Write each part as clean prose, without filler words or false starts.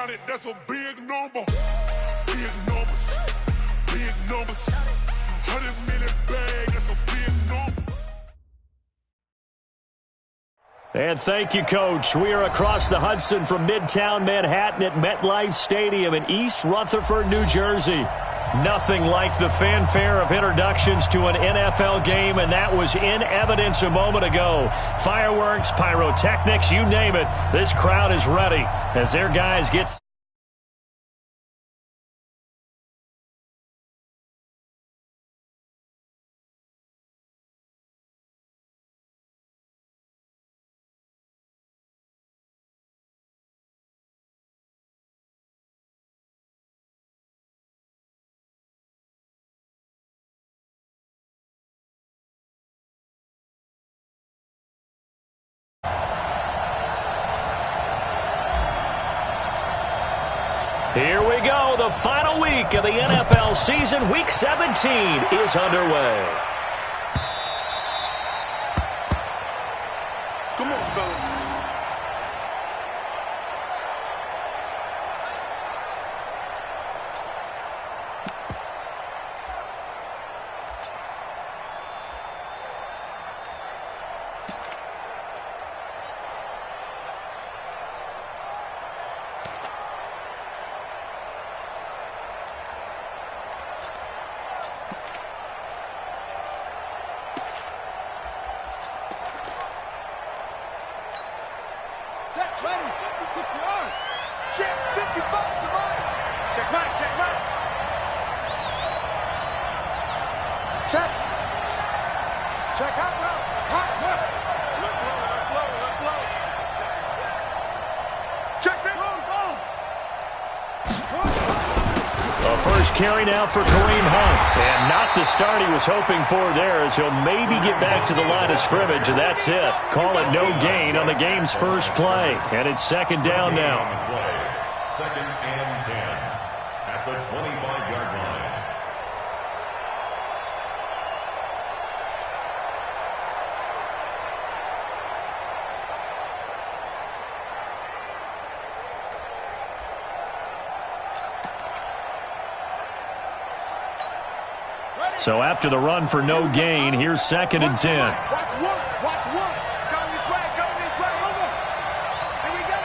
about it, that's a big number. Big numbers, big numbers. 100 million bag, that's a big number. And thank you, Coach. We are across the Hudson from Midtown Manhattan at MetLife Stadium in East Rutherford, New Jersey. Nothing like the fanfare of introductions to an NFL game, and that was in evidence a moment ago. Fireworks, pyrotechnics, you name it. This crowd is ready as their guys get... Here we go. The final week of the NFL season. Week 17 is underway. Come on, fellas. Ready, 56 yards. Check, 55 to mine. Check mine, check mine. Check. Check hot route. Hot route. Look low. Check it. A first carry now for Kareem Hunt. And not the start he was hoping for there, as he'll maybe get back to the line of scrimmage, and that's it. Call it no gain on the game's first play. And it's second down now. Second and 10 at the 25-yard line. So after the run for no gain, here's second and 10. Watch one. It's going this way, over. Here we go.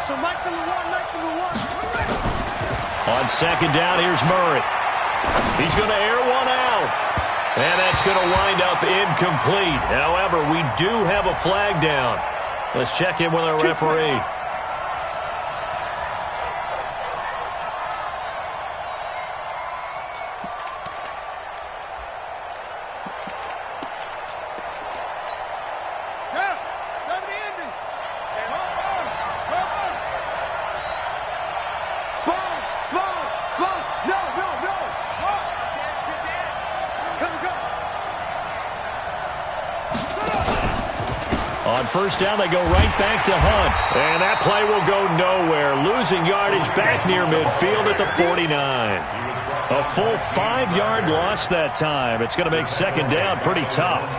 So nice number one. On second down, here's Murray. He's going to air one out. And that's going to wind up incomplete. However, we do have a flag down. Let's check in with our referee. On first down, they go right back to Hunt. And that play will go nowhere. Losing yardage back near midfield at the 49. A full 5-yard loss that time. It's going to make second down pretty tough.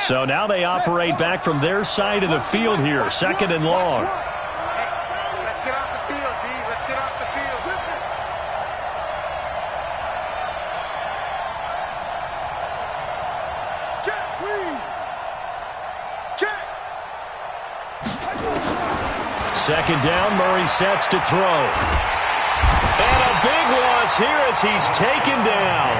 So now they operate back from their side of the field here. Second and long. Let's get off the field, D. Let's get off the field. Second down, Murray sets to throw. And a big loss here as he's taken down.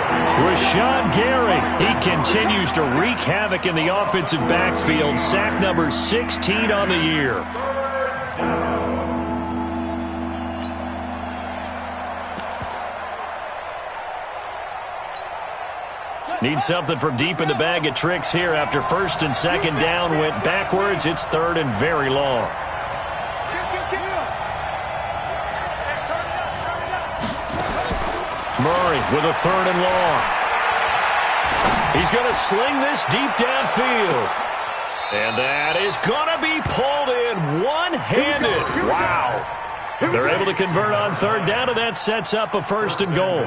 Rashawn Gary, he continues to wreak havoc in the offensive backfield. Sack number 16 on the year. Need something from deep in the bag of tricks here after first and second down went backwards. It's third and very long. Murray with a third and long. He's going to sling this deep downfield. And that is going to be pulled in one-handed. Wow. They're able to convert on third down, and that sets up a first and goal.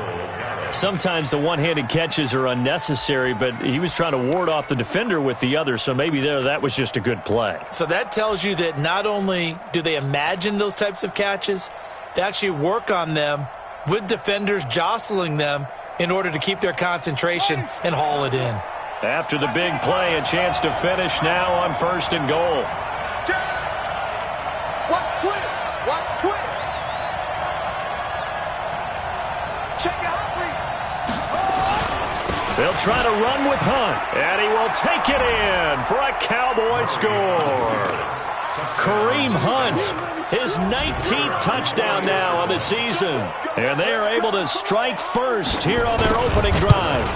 Sometimes the one-handed catches are unnecessary, but he was trying to ward off the defender with the other, so maybe that was just a good play. So that tells you that not only do they imagine those types of catches, they actually work on them with defenders jostling them in order to keep their concentration and haul it in. After the big play, a chance to finish now on 1st and goal. Watch twist. Watch twist. Check it out, They'll try to run with Hunt, and he will take it in for a Cowboy score. Kareem Hunt, his 19th touchdown now on the season, and they are able to strike first here on their opening drive.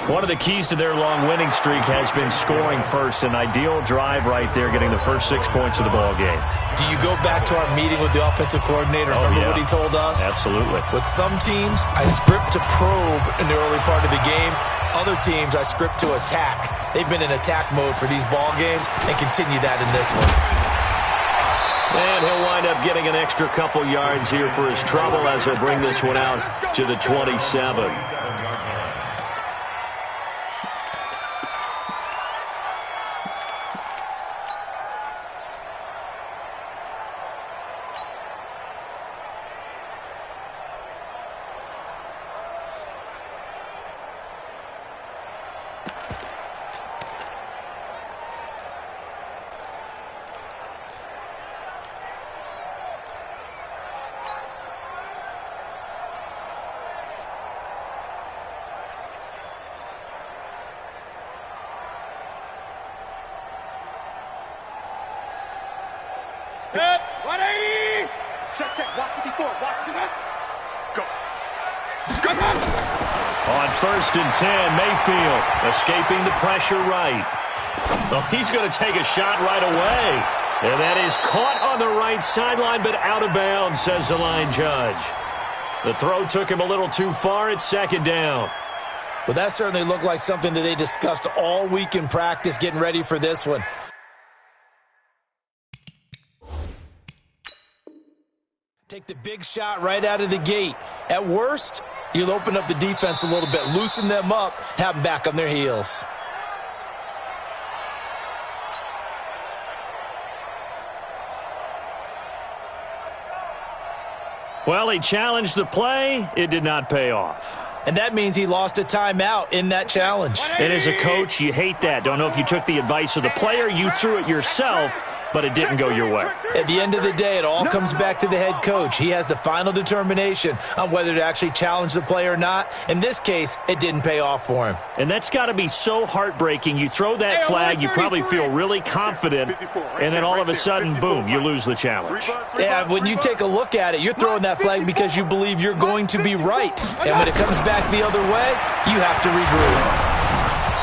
One of the keys to their long winning streak has been scoring first. An ideal drive right there, getting the first 6 points of the ball game. Do you go back to our meeting with the offensive coordinator? Remember what he told us? Absolutely. With some teams, I script to probe in the early part of the game. Other teams, I script to attack. They've been in attack mode for these ball games and continue that in this one. And he'll wind up getting an extra couple yards here for his trouble as he'll bring this one out to the 27. Hit. 180. Check, check. Watch 54. Watch 54. Go. Go. On 1st and 10, Mayfield escaping the pressure right. Well, he's going to take a shot right away. And that is caught on the right sideline, but out of bounds, says the line judge. The throw took him a little too far. It's 2nd down. Well, that certainly looked like something that they discussed all week in practice, getting ready for this one. Take the big shot right out of the gate. At worst, you'll open up the defense a little bit, loosen them up, have them back on their heels. Well, he challenged the play. It did not pay off. And that means he lost a timeout in that challenge. And as a coach, you hate that. Don't know if you took the advice of the player, you threw it yourself, but it didn't go your way. At the end of the day, it all comes back to the head coach. He has the final determination on whether to actually challenge the play or not. In this case, it didn't pay off for him. And that's got to be so heartbreaking. You throw that flag, you probably feel really confident, and then all of a sudden, boom, you lose the challenge. Yeah, when you take a look at it, you're throwing that flag because you believe you're going to be right. And when it comes back the other way, you have to regroup.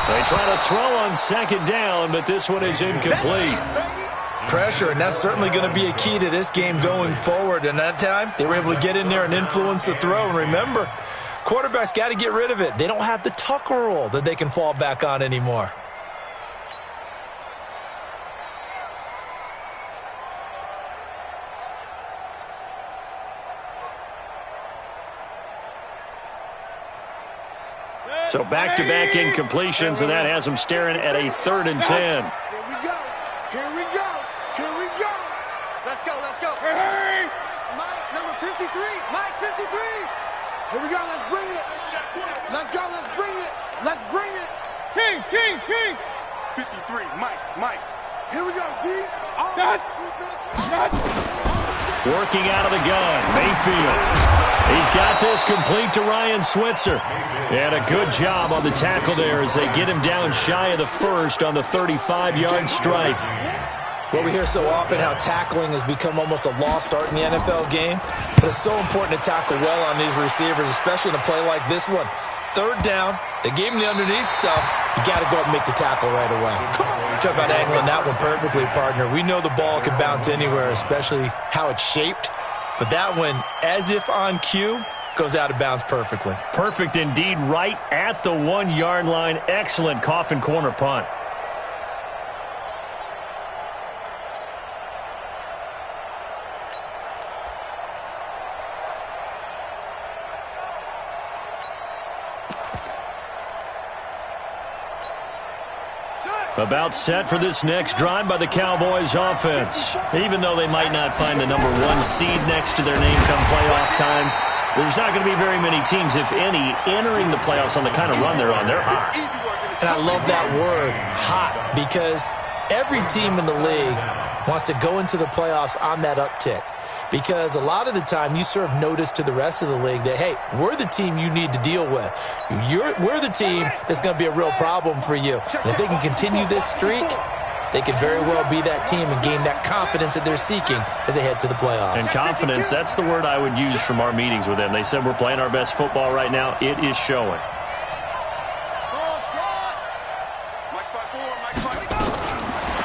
They try to throw on 2nd down, but this one is incomplete. Pressure, and that's certainly going to be a key to this game going forward. And that time, they were able to get in there and influence the throw. And remember, quarterbacks got to get rid of it. They don't have the tuck rule that they can fall back on anymore. So back-to-back incompletions, and that has them staring at a 3rd and 10. Here we go. Here we go. Here we go. Let's go. Let's go. Hey. Mike, number 53. Mike, 53. Here we go. Let's bring it. Let's go. Let's bring it. Let's bring it. Kings, Kings, Kings. 53. Mike. Here we go. D. Cut. Working out of the gun, Mayfield. He's got this complete to Ryan Switzer. And a good job on the tackle there as they get him down shy of the first on the 35-yard strike. Well, we hear so often how tackling has become almost a lost art in the NFL game. But it's so important to tackle well on these receivers, especially in a play like this one. 3rd down, they gave him the underneath stuff. You got to go up and make the tackle right away. Talk about angling that one perfectly, partner. We know the ball can bounce anywhere, especially how it's shaped. But that one, as if on cue, goes out of bounds perfectly. Perfect indeed, right at the 1-yard line. Excellent coffin corner punt. About set for this next drive by the Cowboys offense. Even though they might not find the #1 seed next to their name come playoff time, there's not going to be very many teams, if any, entering the playoffs on the kind of run they're on. They're hot. And I love that word, hot, because every team in the league wants to go into the playoffs on that uptick. Because a lot of the time you serve notice to the rest of the league that, hey, we're the team you need to deal with. We're the team that's going to be a real problem for you. And if they can continue this streak, they could very well be that team and gain that confidence that they're seeking as they head to the playoffs. And confidence, that's the word I would use from our meetings with them. They said we're playing our best football right now. It is showing.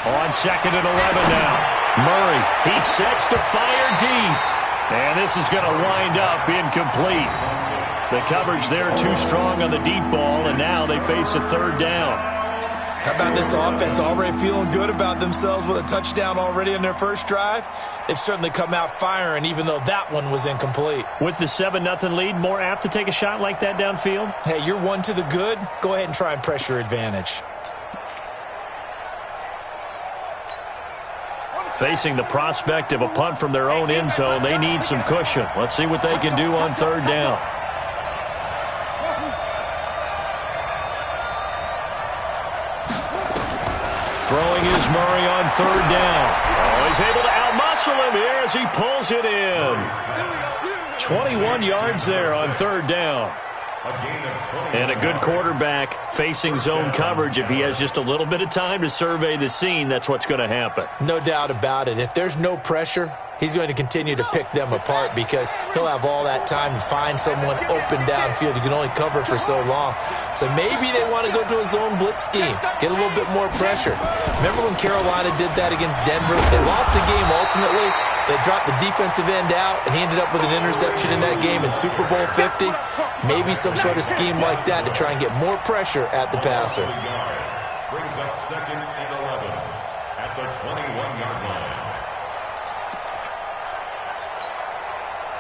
On 2nd and 11 now. Murray, he sets to fire deep. And this is going to wind up incomplete. The coverage there too strong on the deep ball, and now they face a 3rd down. How about this offense already feeling good about themselves with a touchdown already in their first drive? They've certainly come out firing, even though that one was incomplete. With the 7-0 lead, more apt to take a shot like that downfield? Hey, you're one to the good. Go ahead and try and press your advantage. Facing the prospect of a punt from their own end zone, they need some cushion. Let's see what they can do on 3rd down. Throwing is Murray on 3rd down. Oh, he's able to outmuscle him here as he pulls it in. 21 yards there on 3rd down. And a good quarterback facing zone coverage. If he has just a little bit of time to survey the scene, that's what's going to happen. No doubt about it. If there's no pressure, he's going to continue to pick them apart because he'll have all that time to find someone open downfield. You can only cover for so long. So maybe they want to go to a zone blitz scheme, get a little bit more pressure. Remember when Carolina did that against Denver? They lost the game ultimately. They dropped the defensive end out, and he ended up with an interception in that game in Super Bowl 50. Maybe some sort of scheme like that to try and get more pressure at the passer. Brings up 2nd and 11 at the 21-yard line.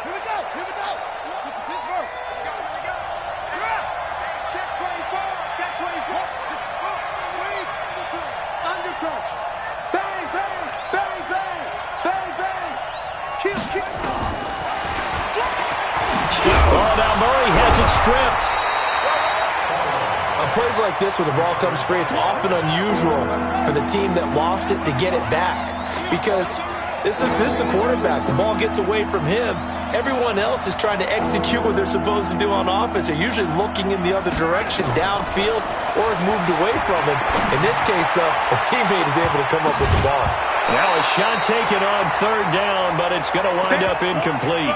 Here we go. Here we go. Look at Pittsburgh. Here we go. Yeah. Check 24. Check 24. Wait. Undercut. Bang, bang, bang, bang, bang, bang. Kill. Oh, now Murray has it stripped. On plays like this where the ball comes free, it's often unusual for the team that lost it to get it back. Because this is the quarterback. The ball gets away from him. Everyone else is trying to execute what they're supposed to do on offense. They're usually looking in the other direction, downfield, or moved away from him. In this case, though, a teammate is able to come up with the ball. Now a shot taken on 3rd down, but it's going to wind up incomplete.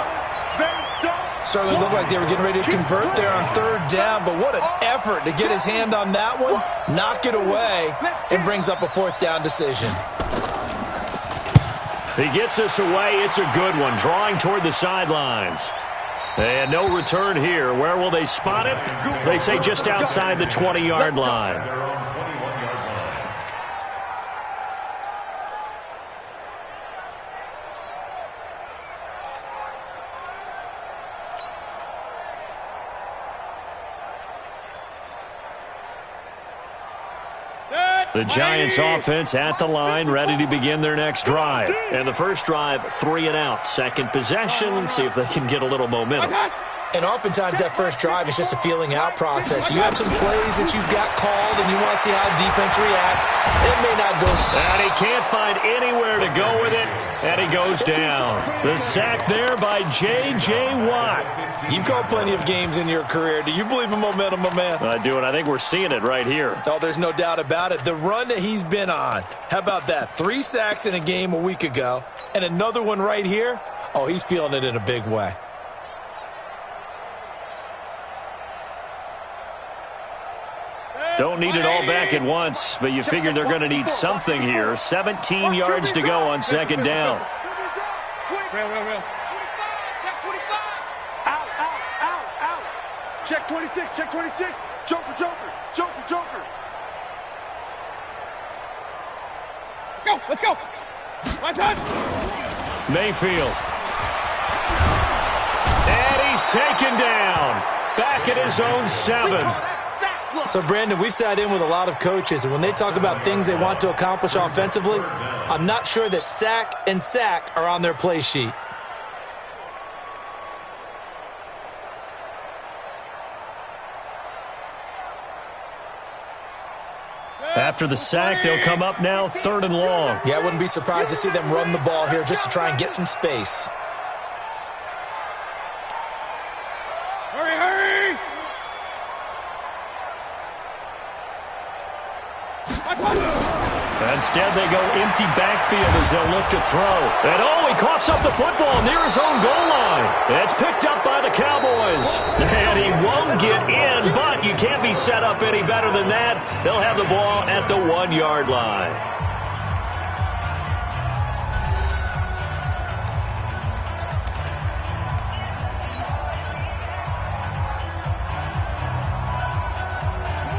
Certainly looked like they were getting ready to convert there on 3rd down, but what an effort to get his hand on that one, knock it away, and brings up a 4th down decision. He gets us away. It's a good one, drawing toward the sidelines. And no return here. Where will they spot it? They say just outside the 20-yard line. The Giants offense at the line, ready to begin their next drive. And the first drive, 3 and out. Second possession, see if they can get a little momentum. And oftentimes that first drive is just a feeling out process. You have some plays that you've got called and you want to see how defense reacts. It may not go. And he can't find anywhere to go with it. And he goes down. The sack there by J.J. Watt. You've called plenty of games in your career. Do you believe in momentum, my man? I do, and I think we're seeing it right here. Oh, there's no doubt about it. The run that he's been on. How about that? 3 sacks in a game a week ago. And another one right here. Oh, he's feeling it in a big way. Don't need it all back at once, but you figure they're going to need something here. 17 yards to go on 2nd down. Real. Check 25. Out. Check 26. Check 26. Joker. Let's go. My time. Mayfield. And he's taken down. Back at his own 7. So, Brandon, we've sat in with a lot of coaches, and when they talk about things they want to accomplish offensively, I'm not sure that sack and sack are on their play sheet. After the sack, they'll come up now 3rd and long. Yeah, I wouldn't be surprised to see them run the ball here just to try and get some space. Hurry, hurry! Instead, they go empty backfield as they'll look to throw. And he coughs up the football near his own goal line. It's picked up by the Cowboys. And he won't get in, but you can't be set up any better than that. They'll have the ball at the 1-yard line.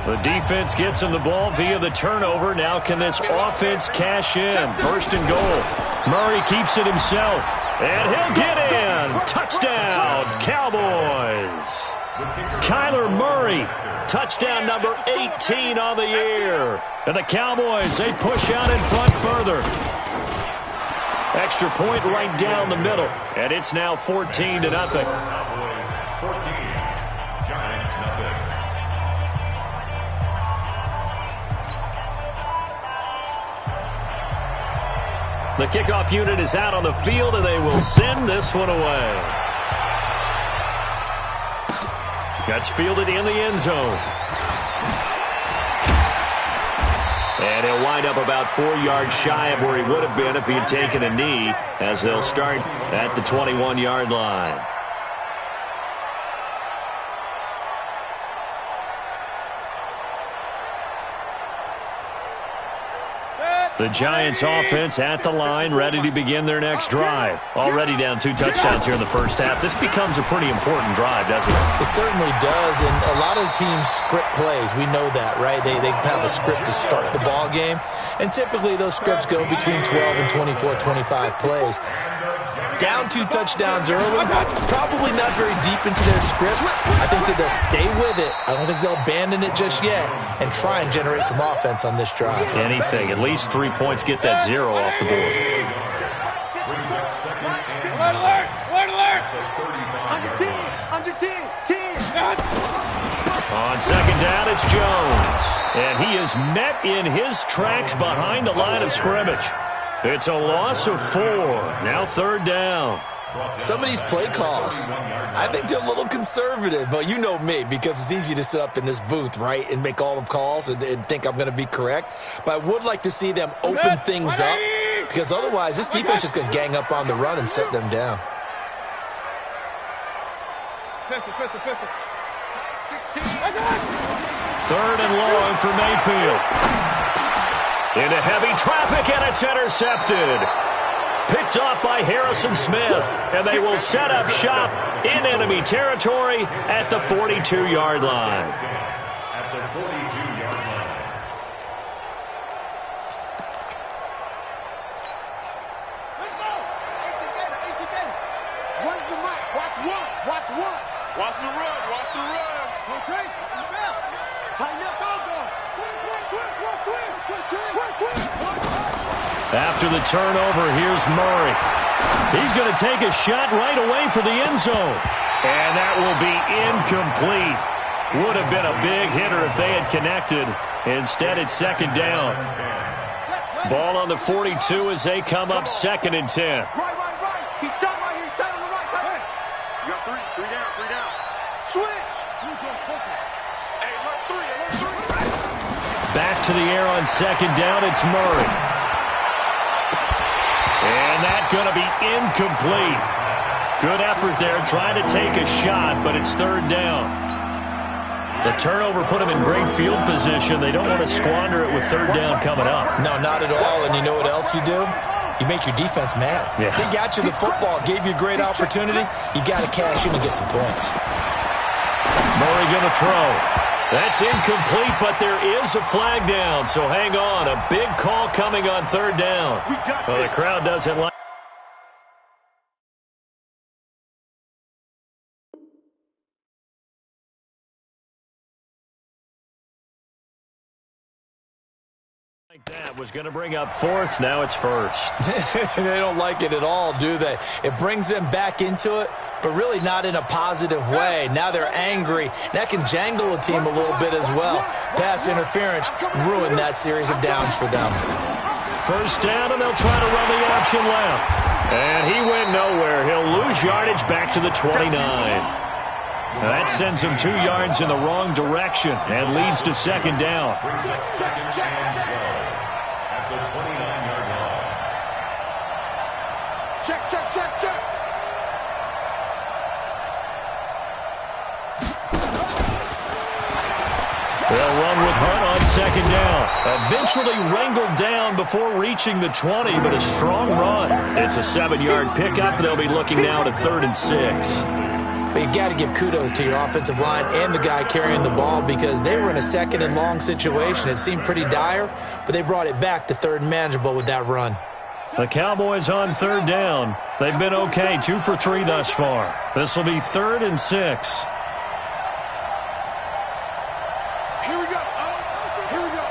The defense gets him the ball via the turnover. Now can this offense cash in? 1st and goal. Murray keeps it himself. And he'll get in. Touchdown, Cowboys. Kyler Murray, touchdown number 18 on the year. And the Cowboys, they push out in front further. Extra point right down the middle. And it's now 14-0. Cowboys 14, Giants nothing. The kickoff unit is out on the field, and they will send this one away. That's fielded in the end zone. And he'll wind up about 4 yards shy of where he would have been if he had taken a knee, as they'll start at the 21-yard line. The Giants offense at the line, ready to begin their next drive. Already down 2 touchdowns here in the first half. This becomes a pretty important drive, doesn't it? It certainly does, and a lot of the teams script plays. We know that, right? They have a script to start the ball game, and typically those scripts go between 12 and 24, 25 plays. Down 2 touchdowns early, probably not very deep into their script. I think that they'll stay with it. I don't think they'll abandon it just yet and try and generate some offense on this drive. Anything. At least 3 points, get that 0 off the board. Brings up 2nd and Alert, 9. alert, alert! Under team, Under team, team! On 2nd down, it's Jones. And he is met in his tracks behind the line of scrimmage. It's a loss of 4. Now 3rd down. Some of these play calls, I think they're a little conservative, but you know me, because it's easy to sit up in this booth, right, and make all the calls and think I'm going to be correct. But I would like to see them open things up, because otherwise this defense is going to gang up on the run and set them down. Pistol. 16. 3rd and long for Mayfield. Into heavy traffic, and it's intercepted. Picked off by Harrison Smith, and they will set up shop in enemy territory at the 42-yard line. At the 42-yard line. Let's go! 18 data. Watch the mic. Watch one. Watch the run. Okay. Tighten up. Go. After the turnover, here's Murray. He's going to take a shot right away for the end zone. And that will be incomplete. Would have been a big hitter if they had connected. Instead, it's 2nd down. Ball on the 42 as they come up 2nd and 10. Right. He's tight right here. He's tight on the right. Hey. You got 3 down. Switch. Who's going to focus? Hey, alert 3. Back to the air on 2nd down, it's Murray. And that's going to be incomplete. Good effort there, trying to take a shot, but it's 3rd down. The turnover put them in great field position. They don't want to squander it with 3rd down coming up. No, not at all. And you know what else you do? You make your defense mad. Yeah. They got you the football, gave you a great opportunity. You got to cash in and get some points. Murray going to throw. That's incomplete, but there is a flag down, so hang on. A big call coming on 3rd down. Well, the crowd doesn't like That was going to bring up fourth. Now it's first. They don't like it at all, do they? It brings them back into it, but really not in a positive way. Now they're angry. That can jangle a team a little bit as well. Pass interference ruined that series of downs for them. First down, and they'll try to run the option left. And he went nowhere. He'll lose yardage back to the 29. Now that sends him 2 yards in the wrong direction and leads to second down. Brings up second and 12 at the 29-yard line. Check, check, check, check. They'll run with Hunt on second down. Eventually wrangled down before reaching the 20, but a strong run. It's a 7-yard pickup. They'll be looking now to 3rd and 6. But you got to give kudos to your offensive line and the guy carrying the ball because they were in a 2nd and long situation. It seemed pretty dire, but they brought it back to 3rd and manageable with that run. The Cowboys on 3rd down. They've been okay, 2 for 3 thus far. This will be 3rd and 6. Here we go. Here we go.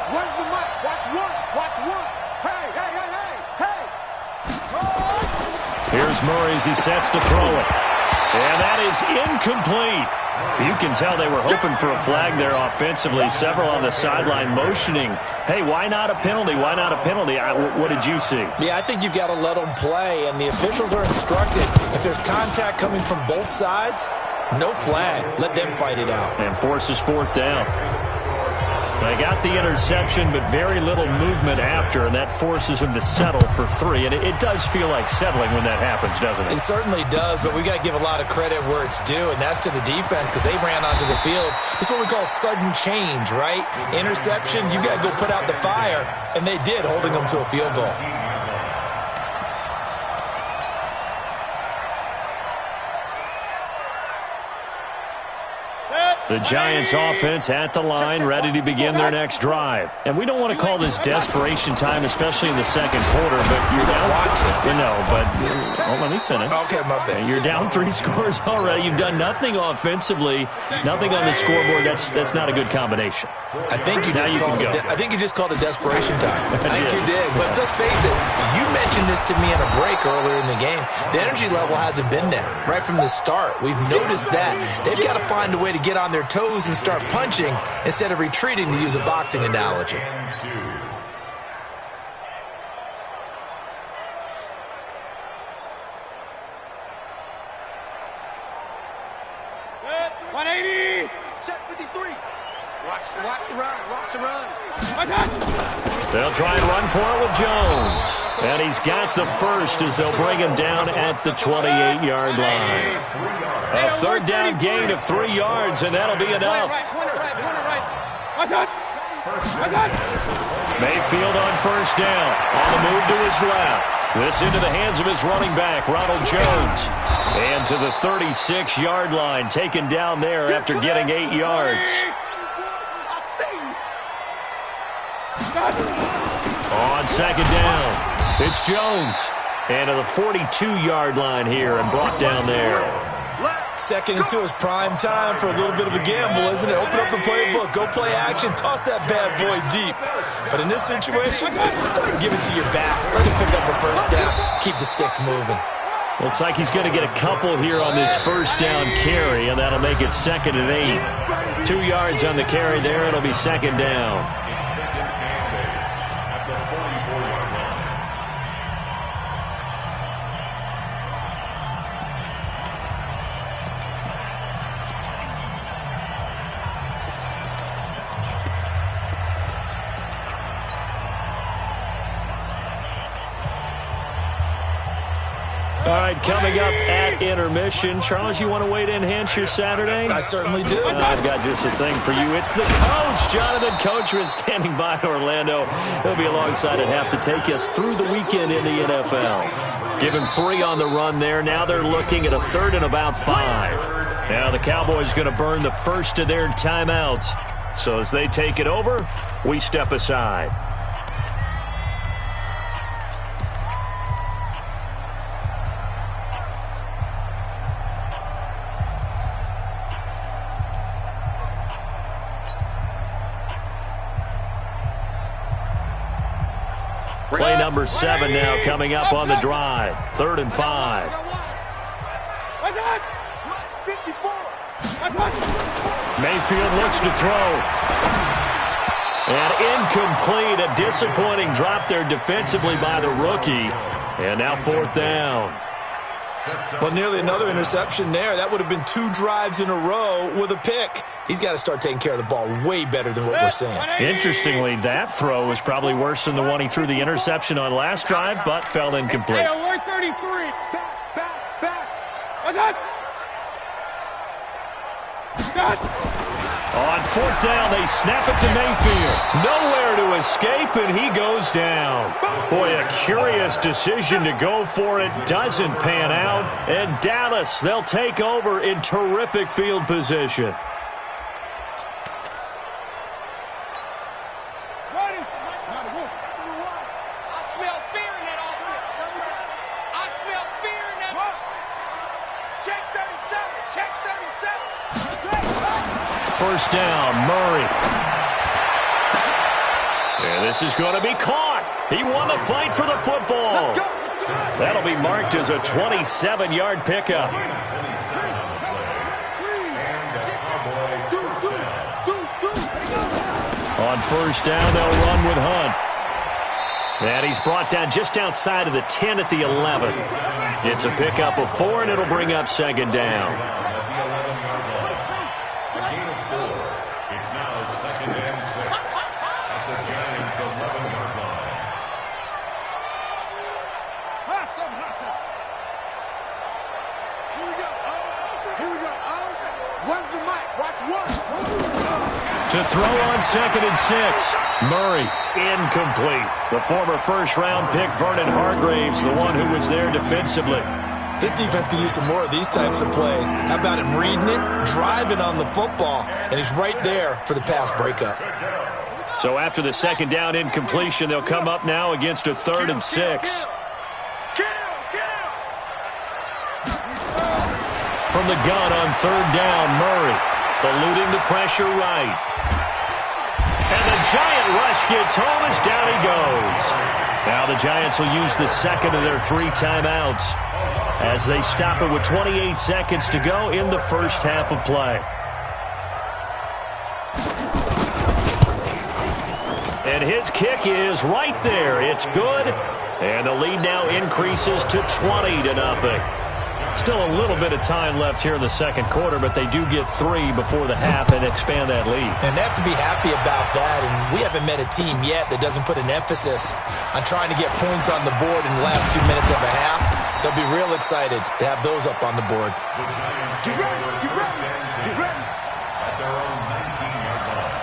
Where's the mic? Watch one. Watch one. Hey, hey, hey, hey, hey. Here's Murray as he sets to throw it. And that is incomplete. You can tell they were hoping for a flag there offensively. Several on the sideline motioning, hey, why not a penalty? Why not a penalty? What did you see? Yeah, I think you've got to let them play, and the officials are instructed. If there's contact coming from both sides, no flag. Let them fight it out. And forces 4th down. They got the interception, but very little movement after, and that forces him to settle for 3. And it does feel like settling when that happens, doesn't it? It certainly does, but we got to give a lot of credit where it's due, and that's to the defense because they ran onto the field. It's what we call sudden change, right? Interception, you got to go put out the fire, and they did, holding them to a field goal. The Giants offense at the line, ready to begin their next drive. And we don't want to call this desperation time, especially in the second quarter, but you're down. Let me finish. Okay, my bad. You're down 3 scores already. You've done nothing offensively, nothing on the scoreboard. That's not a good combination. I think you just called it desperation time. I think you did. But let's face it, you mentioned this to me in a break earlier in the game. The energy level hasn't been there right from the start. We've noticed that. They've got to find a way to get on their toes and start punching instead of retreating, to use a boxing analogy. Good. 180. Check 53. Watch the run. Watch the run. They'll try and run for it with Jones. And he's got the first as they'll bring him down at the 28-yard line. A 3rd down gain of 3 yards, and that'll be enough. Mayfield on 1st down. On the move to his left. This into the hands of his running back, Ronald Jones. And to the 36-yard line, taken down there after getting 8 yards. On 2nd down, it's Jones. And to the 42-yard line here and brought down there. 2nd into his prime time for a little bit of a gamble, isn't it? Open up the playbook, go play action, toss that bad boy deep. But in this situation, go ahead and give it to your back. Let him pick up a 1st down, keep the sticks moving. Looks like he's going to get a couple here on this 1st down carry, and that'll make it 2nd and 8. 2 yards on the carry there, it'll be 2nd down. All right, coming up at intermission. Charles, you want to wait to enhance your Saturday? I certainly do. I've got just a thing for you. It's the coach, Jonathan Coachman, standing by in Orlando. He'll be alongside at half to take us through the weekend in the NFL. Give him 3 on the run there. Now they're looking at a 3rd and about 5. Now the Cowboys going to burn the first of their timeouts. So as they take it over, we step aside. Play number 7 now coming up on the drive. 3rd and 5. Mayfield looks to throw. And incomplete. A disappointing drop there defensively by the rookie. And now 4th down. Well, nearly another interception there. That would have been 2 drives in a row with a pick. He's got to start taking care of the ball way better than what we're seeing. Interestingly, that throw was probably worse than the one he threw the interception on last drive, but fell incomplete. Back. What's up? On 4th down, they snap it to Mayfield. Nowhere to escape, and he goes down. Boy, a curious decision to go for it. Doesn't pan out. And Dallas, they'll take over in terrific field position. First down, Murray. And this is going to be caught. He won the fight for the football. That'll be marked as a 27-yard pickup. On first down, they'll run with Hunt. And he's brought down just outside of the 10 at the 11. It's a pickup of 4, and it'll bring up 2nd down. To throw on 2nd and 6. Murray, incomplete. The former first-round pick, Vernon Hargraves, the one who was there defensively. This defense could use some more of these types of plays. How about him reading it, driving on the football, and he's right there for the pass breakup. So after the 2nd down incompletion, they'll come up now against a 3rd and 6. From the gun on 3rd down, Murray eluding the pressure right. And the Giant rush gets home as down he goes. Now the Giants will use the 2nd of their 3 timeouts as they stop it with 28 seconds to go in the first half of play. And his kick is right there. It's good. And the lead now increases to 20-0. Still a little bit of time left here in the 2nd quarter, but they do get 3 before the half and expand that lead. And they have to be happy about that. And we haven't met a team yet that doesn't put an emphasis on trying to get points on the board in the last 2 minutes of a half. They'll be real excited to have those up on the board. Get ready. At their own 19-yard line.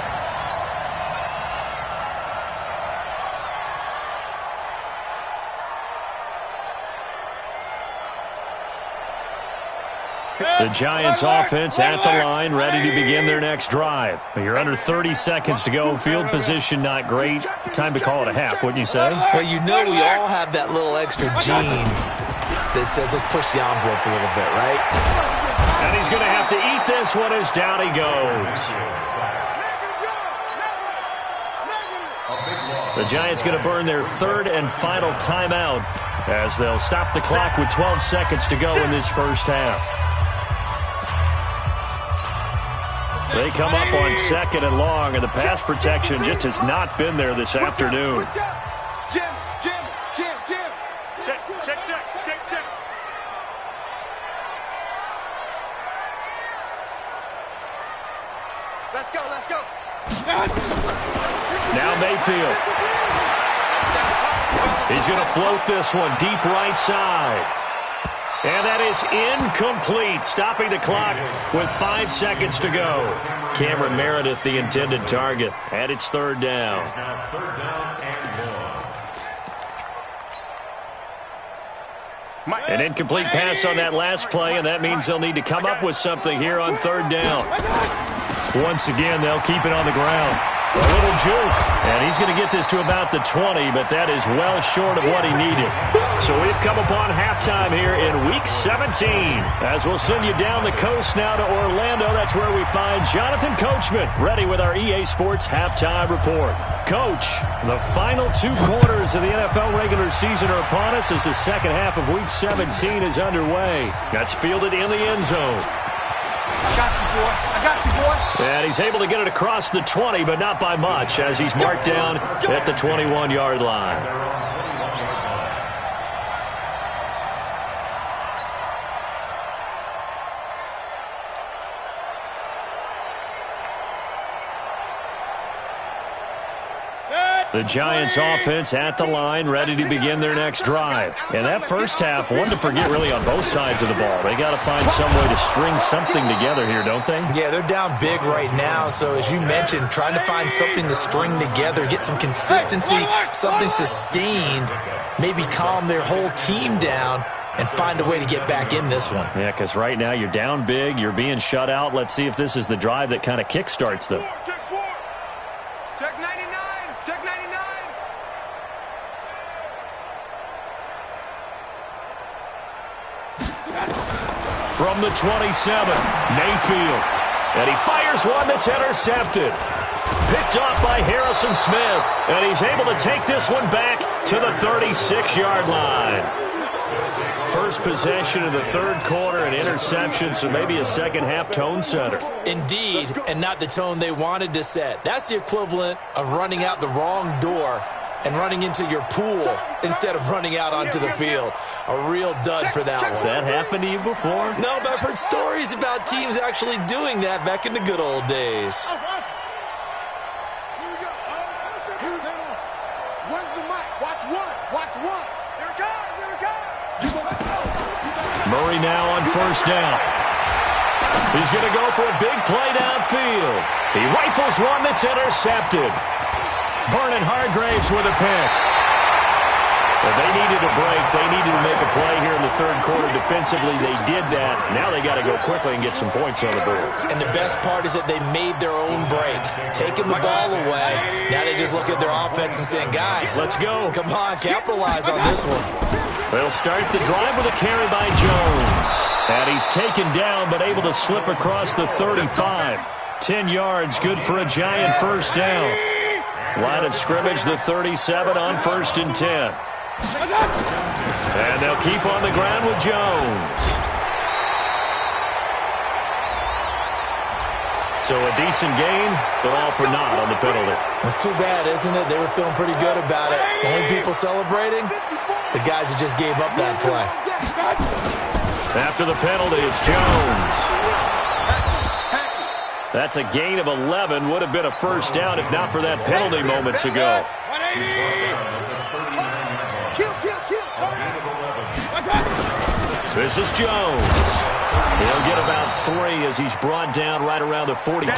The Giants offense at the line, ready to begin their next drive. You're under 30 seconds to go. Field position not great. Time to call it a half, wouldn't you say? Well, you know we all have that little extra gene that says let's push the envelope a little bit, right? And he's going to have to eat this one as down he goes. The Giants going to burn their 3rd and final timeout as they'll stop the clock with 12 seconds to go in this first half. They come up on 2nd and long, and the pass protection just has not been there this afternoon. Jim. Check. Let's go. Now Mayfield. He's going to float this one deep right side. And that is incomplete, stopping the clock with 5 seconds to go. Cameron Meredith, the intended target, and it's 3rd down. Now 3rd down and 1. An incomplete pass on that last play, and that means they'll need to come up with something here on 3rd down. Once again, they'll keep it on the ground. A little juke, and he's going to get this to about the 20, but that is well short of what he needed. So we've come upon halftime here in Week 17. As we'll send you down the coast now to Orlando, that's where we find Jonathan Coachman, ready with our EA Sports Halftime Report. Coach, the final 2 quarters of the NFL regular season are upon us as the second half of Week 17 is underway. That's fielded in the end zone. I got you, boy. I got you, boy. And he's able to get it across the 20, but not by much, as he's marked down at the 21-yard line. The Giants offense at the line, ready to begin their next drive. And that first half, one to forget really on both sides of the ball. They got to find some way to string something together here, don't they? Yeah, they're down big right now. So as you mentioned, trying to find something to string together, get some consistency, something sustained, maybe calm their whole team down and find a way to get back in this one. Yeah, because right now you're down big, you're being shut out. Let's see if this is the drive that kind of kickstarts them. Check 99. Check 99. From the 27, Mayfield. And he fires one that's intercepted. Picked off by Harrison Smith. And he's able to take this one back to the 36-yard line. First possession of the third quarter, an interception, so maybe a second-half tone setter. Indeed, and not the tone they wanted to set. That's the equivalent of running out the wrong door and running into your pool instead of running out onto the field. A real dud for that one. Has that happened to you before? No, but I've heard stories about teams actually doing that back in the good old days. Here we go. When's the mic? Watch one. Watch one. Here it comes. Here it comes. Murray now on first down. He's going to go for a big play downfield. He rifles one that's intercepted. Vernon Hargraves with a pick. Well, they needed a break. They needed to make a play here in the third quarter defensively. They did that. Now they got to go quickly and get some points on the board. And the best part is that they made their own break, taking the ball away. Now they just look at their offense and saying, guys, let's go. Come on, capitalize on this one. They'll start the drive with a carry by Jones. And he's taken down but able to slip across the 35. 10 yards, good for a Giant first down. Line of scrimmage, the 37 on 1st and 10. And they'll keep on the ground with Jones. So a decent game, but all for naught on the penalty. It's too bad, isn't it? They were feeling pretty good about it. The only people celebrating, the guys who just gave up that play. After the penalty, it's Jones. That's a gain of 11. Would have been a first down if not for that penalty moments ago. This is Jones. He'll get about 3 as he's brought down right around the 42.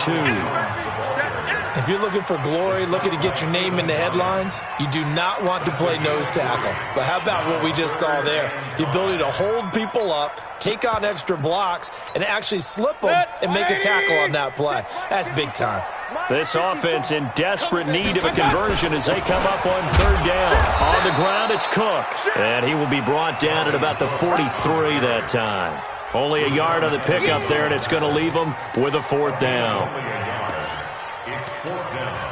If you're looking for glory, looking to get your name in the headlines, you do not want to play nose tackle. But how about what we just saw there? The ability to hold people up, take on extra blocks, and actually slip them and make a tackle on that play. That's big time. This offense in desperate need of a conversion as they come up on third down. On the ground, it's Cook. And he will be brought down at about the 43 that time. Only a yard on the pickup there, and it's going to leave them with a 4th down. It's 4th down.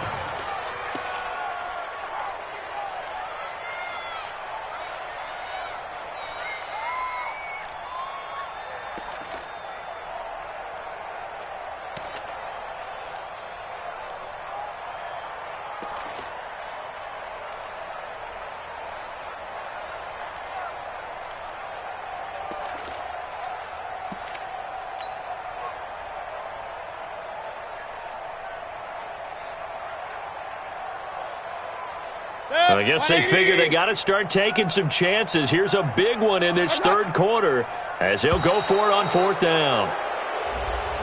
I guess they figure they got to start taking some chances. Here's a big one in this third quarter as they'll go for it on 4th down.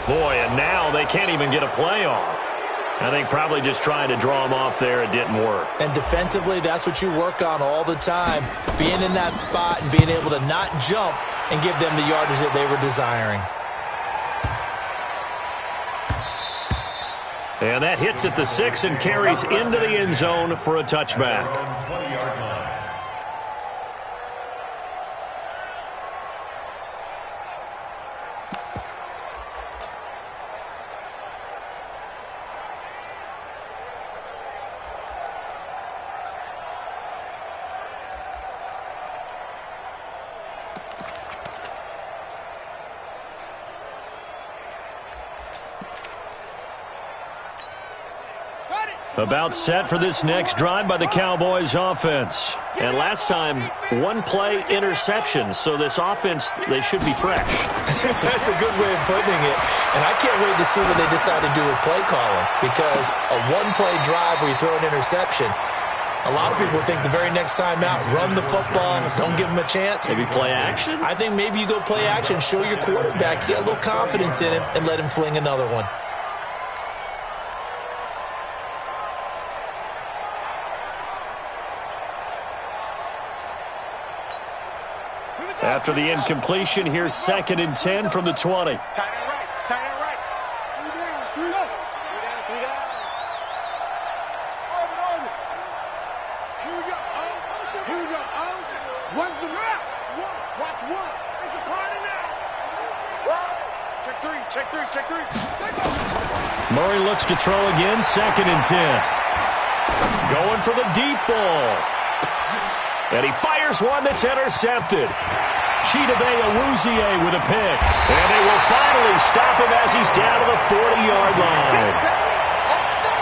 Boy, and now they can't even get a play off. I think probably just trying to draw them off there, it didn't work. And defensively, that's what you work on all the time. Being in that spot and being able to not jump and give them the yardage that they were desiring. And that hits at the 6 and carries into the end zone for a touchback. 20-yard line. About set for this next drive by the Cowboys offense. And last time, one-play interception. So this offense, they should be fresh. That's a good way of putting it. And I can't wait to see what they decide to do with play calling. Because a one-play drive where you throw an interception, a lot of people think the very next time out, run the football, don't give them a chance. Maybe play action? I think maybe you go play action, show your quarterback, get a little confidence in him, and let him fling another one. After the incompletion, here's 2nd and 10 from the 20. Tight end right. Tight end right. 3 down. 3 down. 3 down. Orbit. Here we go. Here we go. One's the map. Watch one. It's a party now. Check 3. Check 3. Check 3. Murray looks to throw again. 2nd and 10. Going for the deep ball. And he fires one that's intercepted. Chidobe Awuzie with a pick. And they will finally stop him as he's down to the 40-yard line.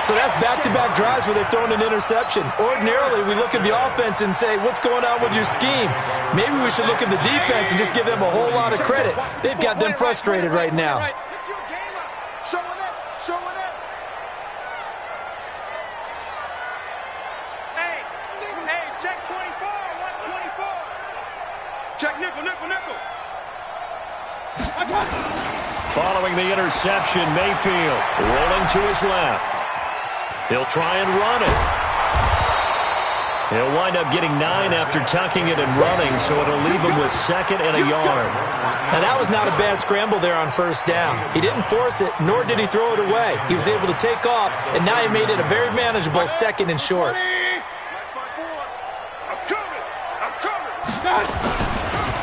So that's back-to-back drives where they've thrown an interception. Ordinarily, we look at the offense and say, what's going on with your scheme? Maybe we should look at the defense and just give them a whole lot of credit. They've got them frustrated right now. Check 24. Watch 24. Check nickel. Following the interception, Mayfield rolling to his left. He'll try and run it. He'll wind up getting 9 after tucking it and running, so it'll leave him with 2nd and a yard. Now, that was not a bad scramble there on 1st down. He didn't force it, nor did he throw it away. He was able to take off, and now he made it a very manageable 2nd and short.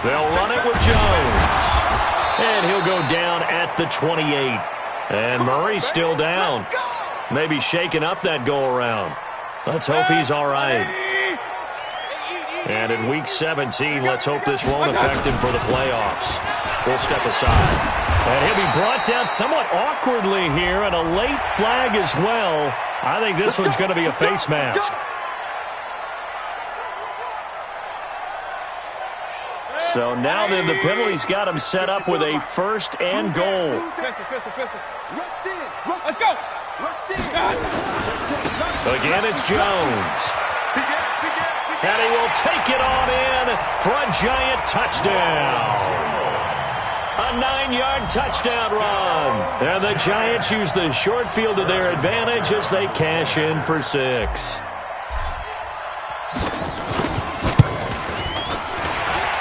They'll run it with Jones. And he'll go down at the 28. And Murray's still down. Maybe shaking up that go-around. Let's hope he's all right. And in Week 17, let's hope this won't affect him for the playoffs. We'll step aside. And he'll be brought down somewhat awkwardly here, and a late flag as well. I think this one's going to be a face mask. So now then, the penalty's got him set up with a 1st and goal. Let's go. Again, it's Jones. And he will take it on in for a giant touchdown. A 9-yard touchdown run. And the Giants use the short field to their advantage as they cash in for 6.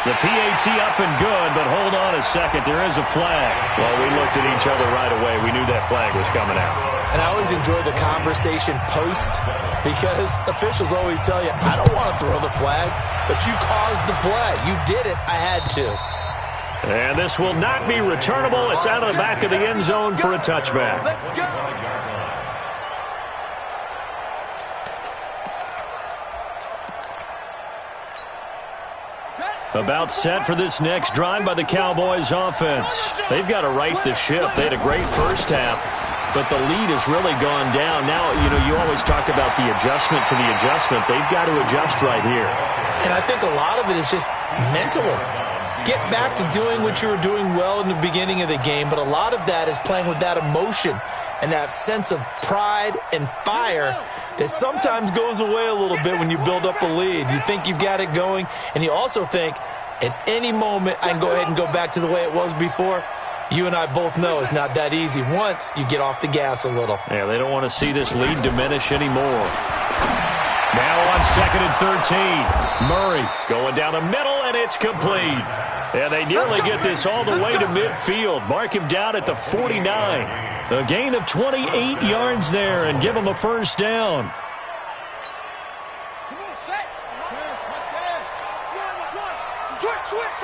The PAT up and good, but hold on a second. There is a flag. Well, we looked at each other right away. We knew that flag was coming out. And I always enjoy the conversation post because officials always tell you, I don't want to throw the flag, but you caused the play. You did it. I had to. And this will not be returnable. It's out of the back of the end zone for a touchback. About set for this next drive by the Cowboys offense. They've got to right the ship. They had a great first half, but the lead has really gone down. Now, you always talk about the adjustment to the adjustment. They've got to adjust right here. And I think a lot of it is just mentally. Get back to doing what you were doing well in the beginning of the game, but a lot of that is playing with that emotion and that sense of pride and fire that sometimes goes away a little bit when you build up a lead. You think you've got it going, and you also think, at any moment, I can go ahead and go back to the way it was before. You and I both know it's not that easy once you get off the gas a little. Yeah, they don't want to see this lead diminish anymore. Now on 2nd and 13. Murray going down the middle, and it's complete. And they nearly get this all the way to midfield. Mark him down at the 49. A gain of 28 yards there and give him a first down. Come on, set. Switch.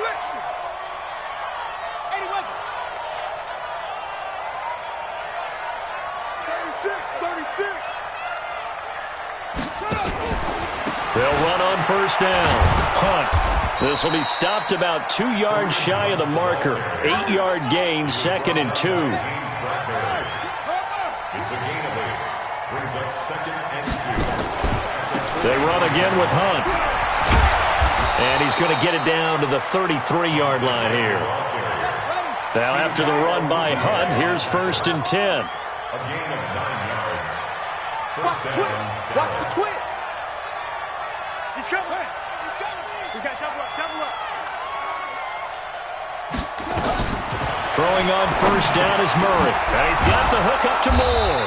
81. 36. They'll run on first down. Hunt. This will be stopped about 2 yards shy of the marker. 8-yard gain, 2nd and 2. It's a gain of 8. Brings up 2nd and 2. They run again with Hunt. And he's going to get it down to the 33-yard line here. Now after the run by Hunt, here's 1st and 10. A gain of 9 yards. Watch the twins. He's coming. We got double up. Throwing on first down is Murray. And he's got the hook up to Moore.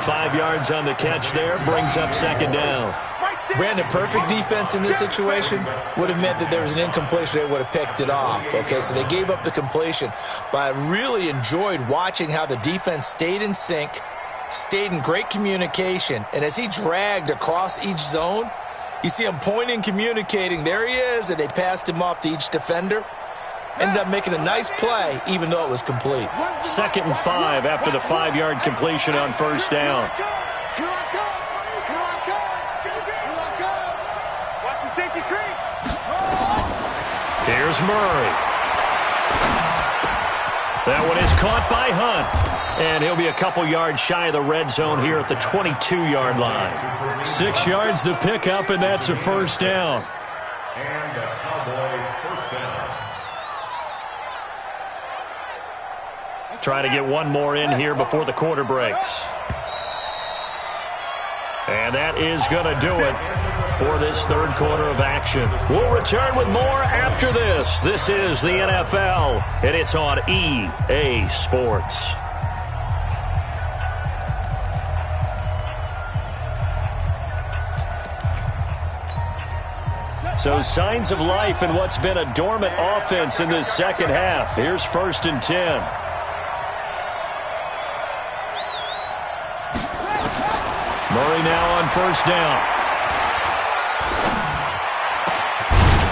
5 yards on the catch there. Brings up 2nd down. Brandon, perfect defense in this situation would have meant that there was an incompletion. They would have picked it off. Okay, so they gave up the completion. But I really enjoyed watching how the defense stayed in sync, stayed in great communication, and as he dragged across each zone, you see him pointing, communicating. There he is, and they passed him off to each defender. Ended up making a nice play, even though it was complete. 2nd and 5 after the 5-yard completion on first down. Here I come. Watch the safety creep. Here's Murray. That one is caught by Hunt. And he'll be a couple yards shy of the red zone here at the 22-yard line. 6 yards the pickup, and that's a first down. And a Cowboy first down. Try to get one more in here before the quarter breaks. And that is going to do it for this third quarter of action. We'll return with more after this. This is the NFL, and it's on EA Sports. So signs of life in what's been a dormant offense in this second half. Here's 1st and 10. Murray now on first down.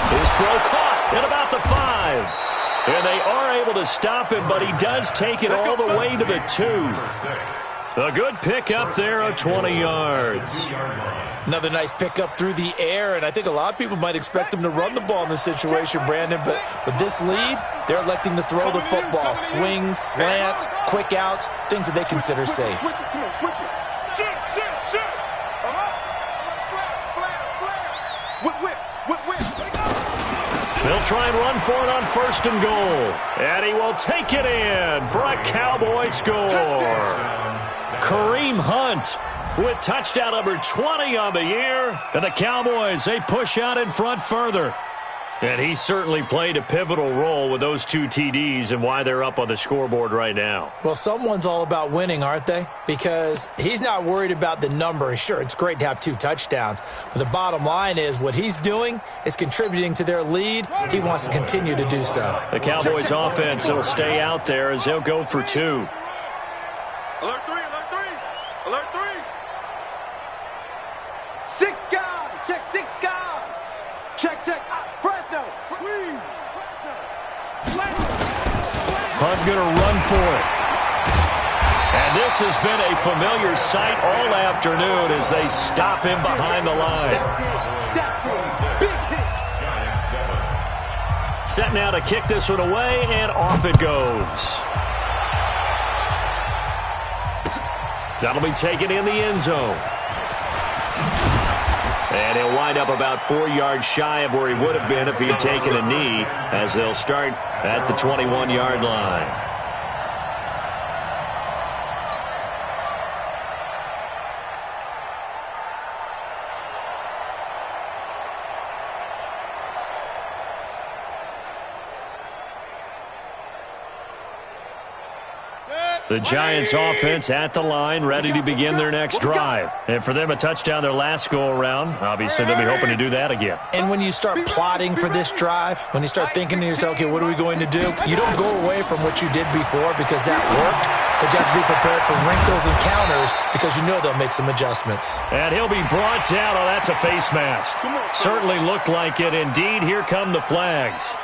His throw caught at about the 5. And they are able to stop him, but he does take it all the way to the 2. A good pickup there of 20 yards. Another nice pickup through the air, and I think a lot of people might expect him to run the ball in this situation, Brandon, but with this lead, they're electing to throw the football. Swings, slants, quick outs, things that they consider safe. Switch it. Whip. They'll try and run for it on 1st and goal. And he will take it in for a Cowboy score. Kareem Hunt with touchdown number 20 on the year. And the Cowboys, they push out in front further. And he certainly played a pivotal role with those 2 TDs and why they're up on the scoreboard right now. Well, someone's all about winning, aren't they? Because he's not worried about the number. Sure, it's great to have 2 touchdowns. But the bottom line is what he's doing is contributing to their lead. He wants to continue to do so. The Cowboys offense will stay out there as they'll go for 2. Alert 3. 6 guard. Check 6 guard. Check. Fresno. Hunt going to run for it. And this has been a familiar sight all afternoon as they stop him behind the line. Set now to kick this one away, and off it goes. That'll be taken in the end zone. And he'll wind up about 4 yards shy of where he would have been if he had taken a knee, as they'll start at the 21-yard line. Good. The Giants offense at the line, ready to begin their next drive. And for them, a touchdown their last go-around. Obviously, they'll be hoping to do that again. And when you start plotting for this drive, when you start thinking to yourself, okay, what are we going to do? You don't go away from what you did before because that worked, but you have to be prepared for wrinkles and counters because you know they'll make some adjustments. And he'll be brought down. Oh, that's a face mask. Certainly looked like it. Indeed, here come the flags.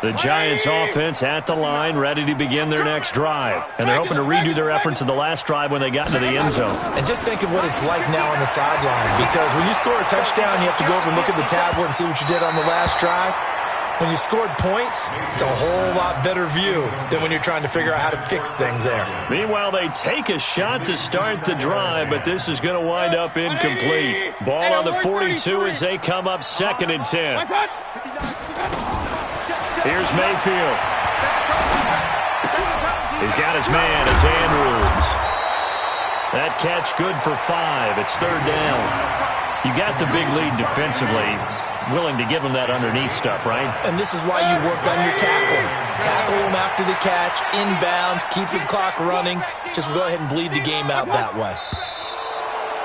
The Giants offense at the line, ready to begin their next drive. And they're hoping to redo their efforts in the last drive when they got into the end zone. And just think of what it's like now on the sideline, because when you score a touchdown, you have to go over and look at the tablet and see what you did on the last drive. When you scored points, it's a whole lot better view than when you're trying to figure out how to fix things there. Meanwhile, they take a shot to start the drive, but this is going to wind up incomplete. Ball on the 42 as they come up 2nd and 10. Here's Mayfield. He's got his man. It's Andrews. That catch good for 5. It's 3rd down. You got the big lead defensively. Willing to give him that underneath stuff, right? And this is why you work on your tackling. Tackle him after the catch, inbounds, keep the clock running. Just go ahead and bleed the game out that way.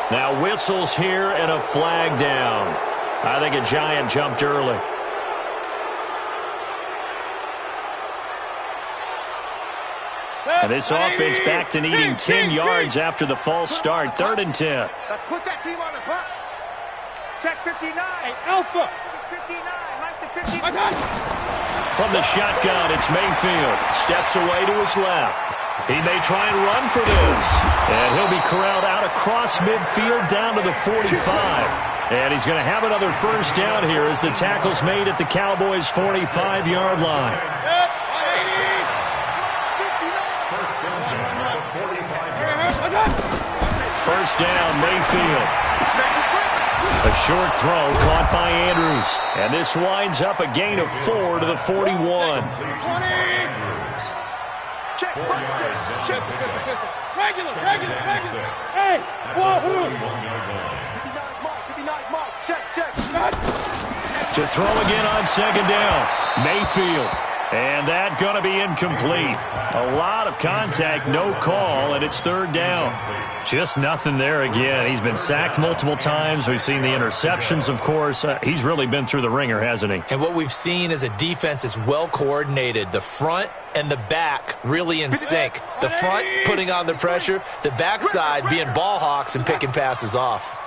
Now whistles here and a flag down. I think a Giant jumped early. And this offense back to needing 10 yards after the false start. 3rd and 10. Let's put that team on the bus. Check 59. Hey, Alpha. 59. Like the 59. From the shotgun, it's Mayfield. Steps away to his left. He may try and run for this. And he'll be corralled out across midfield down to the 45. And he's going to have another 1st down here as the tackle's made at the Cowboys' 45-yard line. First down, Mayfield. A short throw caught by Andrews. And this winds up a gain of 4 to the 41. Check. Regular. Hey, wahoo. 59 mark. Check. To throw again on 2nd down. Mayfield. And that going to be incomplete. A lot of contact, no call, and it's 3rd down. Just nothing there again. He's been sacked multiple times. We've seen the interceptions, of course. He's really been through the ringer, hasn't he? And what we've seen is a defense that's well coordinated. The front and the back really in sync. The front putting on the pressure, the backside being ball hawks and picking passes off.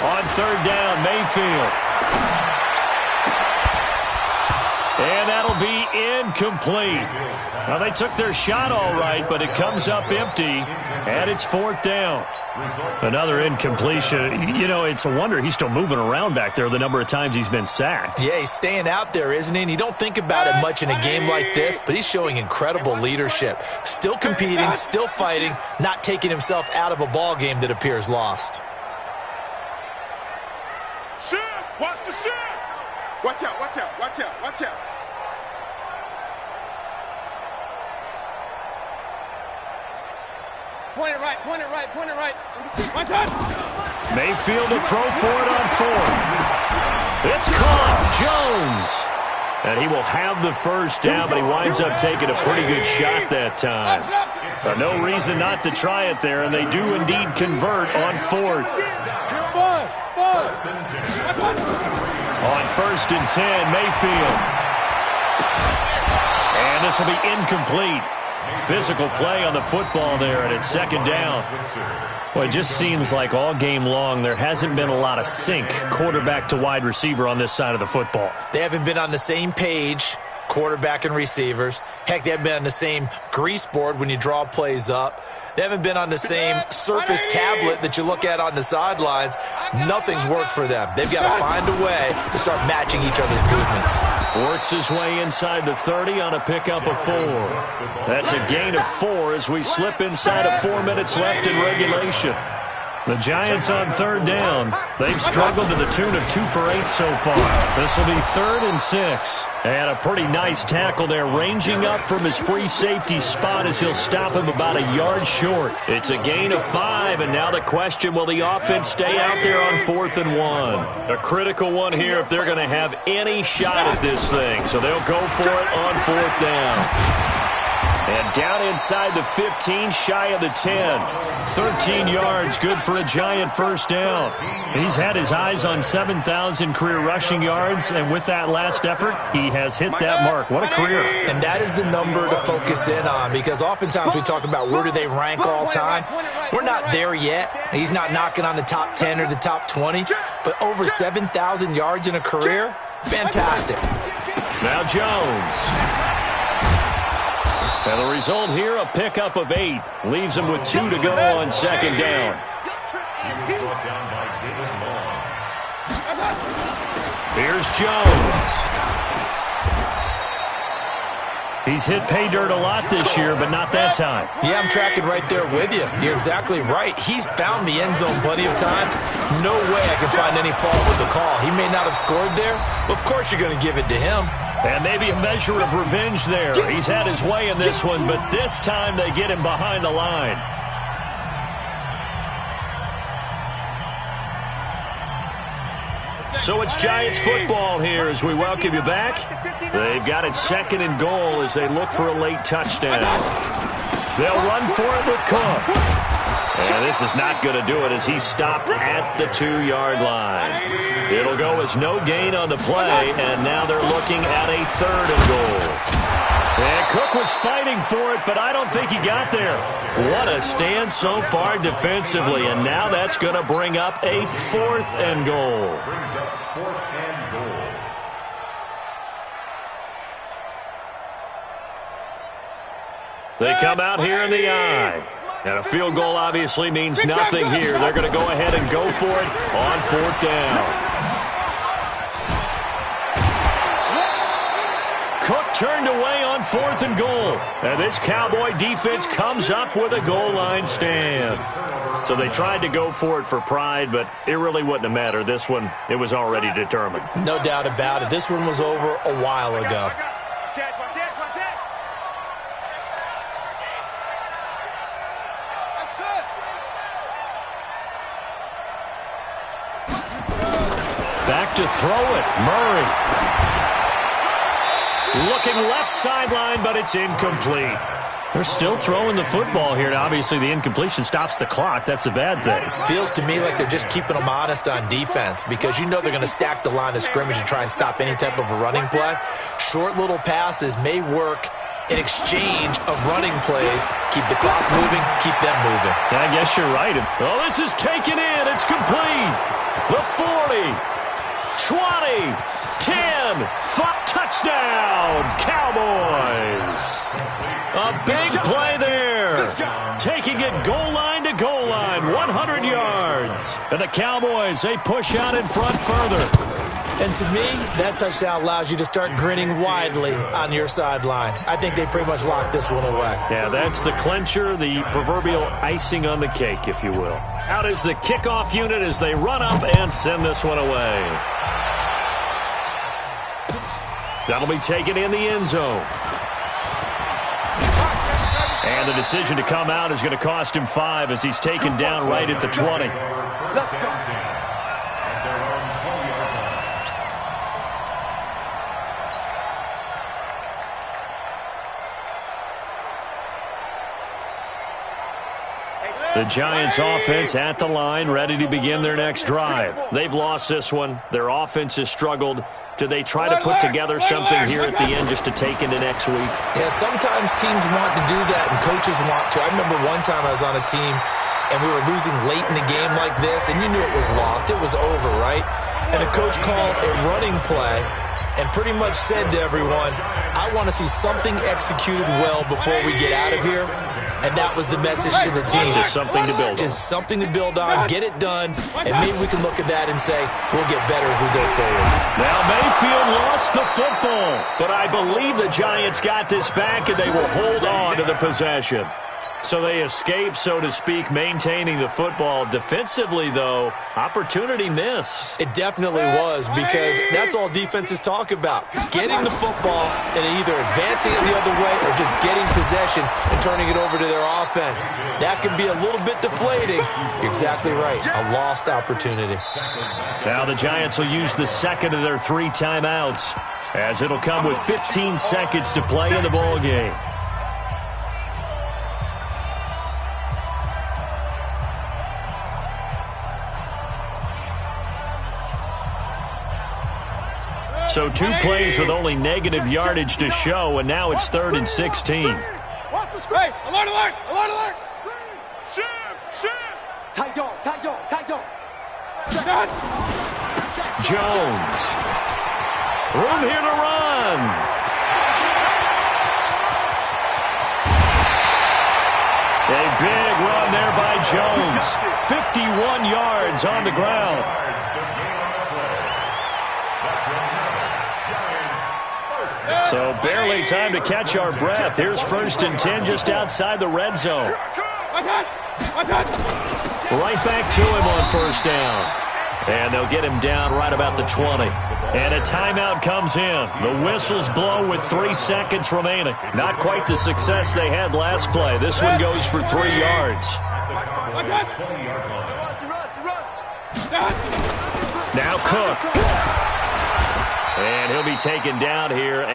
On 3rd down, Mayfield. And that'll be incomplete. Now, they took their shot all right, but it comes up empty, and it's 4th down. Another incompletion. You know, it's a wonder he's still moving around back there the number of times he's been sacked. Yeah, he's staying out there, isn't he? And you don't think about it much in a game like this, but he's showing incredible leadership. Still competing, still fighting, not taking himself out of a ball game that appears lost. Shift. Watch the shift. Watch out. Point it right. Let me see. Watch out. Mayfield to throw for it on 4th. It's caught. Jones. And he will have the 1st down, but he winds up taking a pretty good shot that time. No reason not to try it there, and they do indeed convert on 4th. On 1st and 10, Mayfield. And this will be incomplete. Physical play on the football there, and it's 2nd down. Well, it just seems like all game long there hasn't been a lot of sync quarterback to wide receiver on this side of the football. They haven't been on the same page, quarterback and receivers. Heck, they haven't been on the same grease board when you draw plays up. They haven't been on the same Surface tablet that you look at on the sidelines. Nothing's worked for them. They've got to find a way to start matching each other's movements. Works his way inside the 30 on a pickup of 4. That's a gain of 4 as we slip inside of 4 minutes left in regulation. The Giants on third down. They've struggled to the tune of 2 for 8 so far. This will be 3rd and 6. And a pretty nice tackle there, ranging up from his free safety spot as he'll stop him about a yard short. It's a gain of 5, and now the question, will the offense stay out there on 4th and 1? A critical one here if they're going to have any shot at this thing. So they'll go for it on 4th down. And down inside the 15, shy of the 10. 13 yards, good for a Giant first down. He's had his eyes on 7,000 career rushing yards, and with that last effort, he has hit that mark. What a career. And that is the number to focus in on, because oftentimes we talk about where do they rank all time. We're not there yet. He's not knocking on the top 10 or the top 20, but over 7,000 yards in a career, fantastic. Now Jones. And the result here, a pickup of 8. Leaves him with 2 to go on 2nd down. Here's Jones. He's hit pay dirt a lot this year, but not that time. Yeah, I'm tracking right there with you. You're exactly right. He's found the end zone plenty of times. No way I can find any fault with the call. He may not have scored there, but of course you're going to give it to him. And maybe a measure of revenge there. He's had his way in this one, but this time they get him behind the line. So it's Giants football here as we welcome you back. They've got it 2nd and goal as they look for a late touchdown. They'll run for it with Cook. And this is not going to do it as he's stopped at the 2-yard line. It'll go as no gain on the play, and now they're looking at a 3rd and goal. And Cook was fighting for it, but I don't think he got there. What a stand so far defensively, and now that's going to bring up a 4th and goal. Brings up 4th and goal. They come out here in the eye. And a field goal obviously means nothing here. They're going to go ahead and go for it on 4th down. Cook turned away on 4th and goal. And this Cowboy defense comes up with a goal line stand. So they tried to go for it for pride, but it really wouldn't have mattered. This one, it was already determined. No doubt about it. This one was over a while ago. Back to throw it, Murray. Looking left sideline, but it's incomplete. They're still throwing the football here. Obviously, the incompletion stops the clock. That's a bad thing. Feels to me like they're just keeping them honest on defense because you know they're going to stack the line of scrimmage and try and stop any type of a running play. Short little passes may work in exchange of running plays. Keep the clock moving, keep them moving. I guess you're right. Oh, this is taken in. It's complete. The 40. 20, 10, 5, touchdown, Cowboys. A big play there. Taking it goal line to goal line, 100 yards. And the Cowboys, they push out in front further. And to me, that touchdown allows you to start grinning widely on your sideline. I think they pretty much locked this one away. Yeah, that's the clincher, the proverbial icing on the cake, if you will. Out is the kickoff unit as they run up and send this one away. That'll be taken in the end zone. And the decision to come out is going to cost him 5 as he's taken down right at the 20. Let's go. The Giants offense at the line, ready to begin their next drive. They've lost this one. Their offense has struggled. Do they try to put together something here at the end just to take into next week? Yeah, sometimes teams want to do that and coaches want to. I remember one time I was on a team and we were losing late in the game like this, and you knew it was lost. It was over, right? And a coach called a running play and pretty much said to everyone, I want to see something executed well before we get out of here. And that was the message to the team. Just something to build on. Just something to build on, get it done, and maybe we can look at that and say, we'll get better as we go forward. Now Mayfield lost the football, but I believe the Giants got this back and they will hold on to the possession. So they escape, so to speak, maintaining the football. Defensively, though, opportunity miss. It definitely was, because that's all defenses talk about. Getting the football and either advancing it the other way or just getting possession and turning it over to their offense. That can be a little bit deflating. You're exactly right. A lost opportunity. Now the Giants will use the second of their 3 timeouts, as it'll come with 15 seconds to play in the ballgame. So 2 plays with only negative yardage to show, and now it's 3rd and 16. Watch the screen. Alert, alert, alert, alert. Shift, shift. Tight dog, tight dog, tight dog. Jones. Room here to run. A big run there by Jones. 51 yards on the ground. So barely time to catch our breath. Here's 1st and 10 just outside the red zone. Right back to him on 1st down. And they'll get him down right about the 20. And a timeout comes in. The whistles blow with 3 seconds remaining. Not quite the success they had last play. This one goes for 3 yards. Now Cook. And he'll be taken down here.